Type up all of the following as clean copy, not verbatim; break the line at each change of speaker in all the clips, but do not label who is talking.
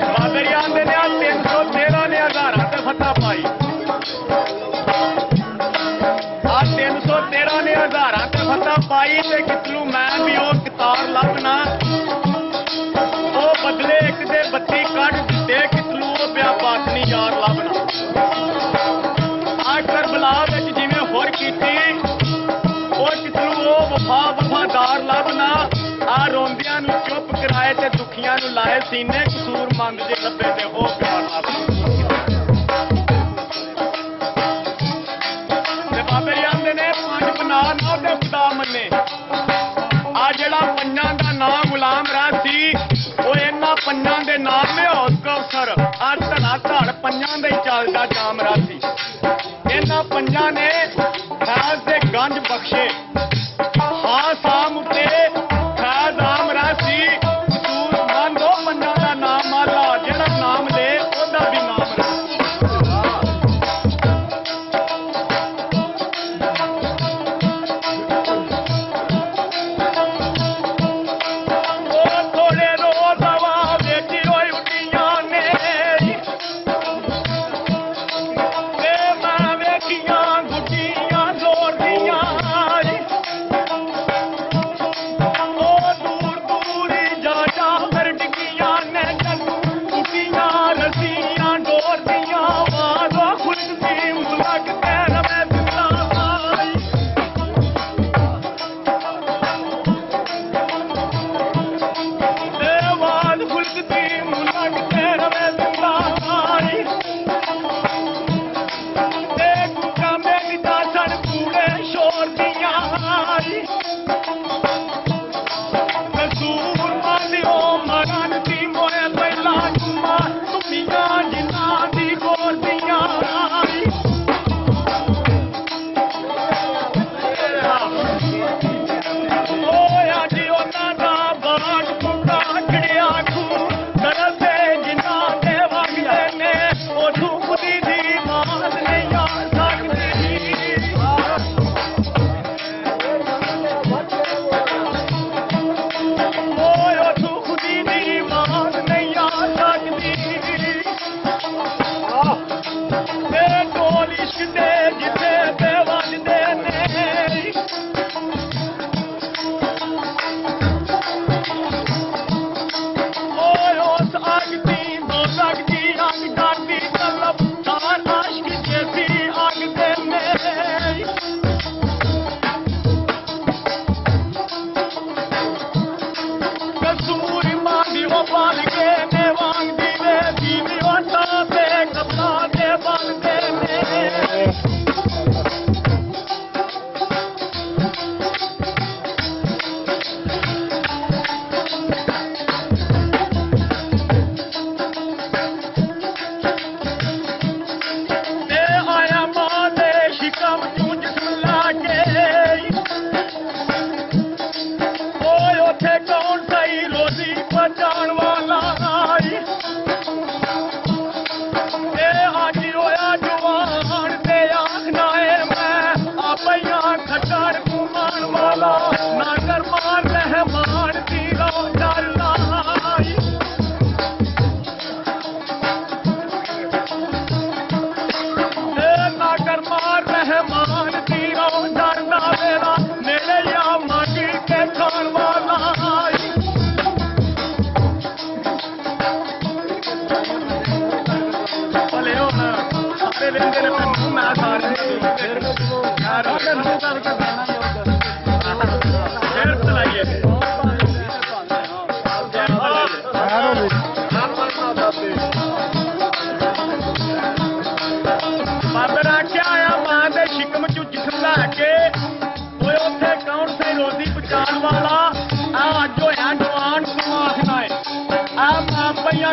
बादरी आंदे ने 313 ने हजारां ते फतह पाई। 313 ने हजारां ते फतह पाई ते कितलू मैं भी वो कितार लभना वो बदले एक दे 32 कट दिते कितलू वो पिया बातनी यार लभना। आ करबला विच जिवें होर कीती वो कितलू वो वफादार लभना। आ रोंदियां नूं चुप कराए ते दुखियां नूं लाए सीने कसूरमंद जे लभे ते वो प्यार लभना। बाबे आंदे ने 5 बना ना ते खुदा मन्ने। आ जेड़ा पंजां दा नाम गुलाम राज सी वो इन्हां पंजां दे नाम ने हौस कौसर आ धड़ा धड़ पंजां दे चलदा जाम राज सी। इन्हां पंजां ने फैज़ दे गंज बख्शे हाँ साम उते फैज़ आम राज सी। कसूरमंद वो पंजां दा नाम आला जेड़ा नाम ले ओदा भी नाम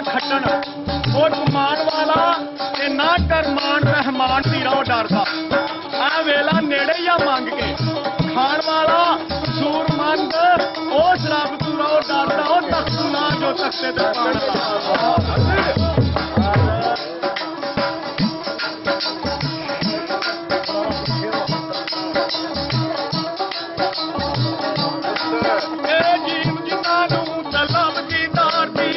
खट्टन वो घुमान वाला ते ना कर मान रहमान दी रहो डरदा आ वेला नेड़े या मंग के खान वाला सूरमंद ओ शराब तू रहो डरदा ओ तख्त ना जो तख्ते ते पान जीव जिना नू तलब दी दार दी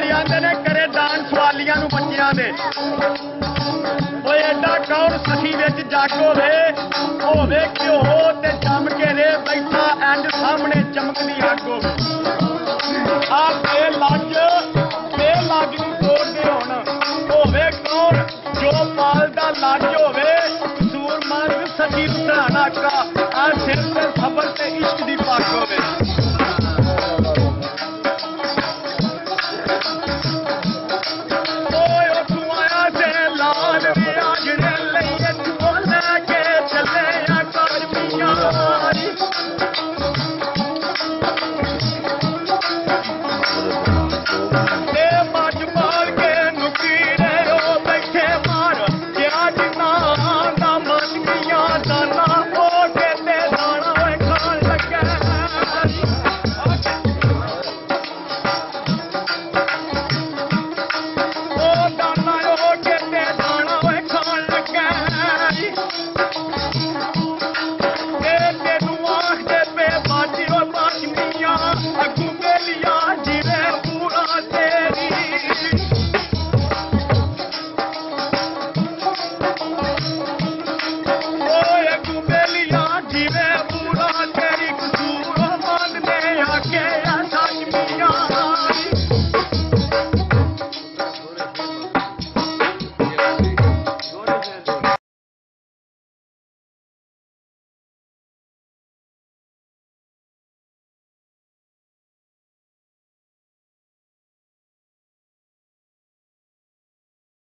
कोई आंदे ने करे दान सवालियां नू बच्चियां दे ओए एडा कौन सखी विच जग होवे घ्यो ते जम के रे बैठा इंज सामने चमकदी अग होवे आ ते लग नू तोड़दे होण होवे कौन जो पालदा लज होवे कसूर मंग सखी नू सराहना का आ सिर ते सबर ते इश्क दी पग होवे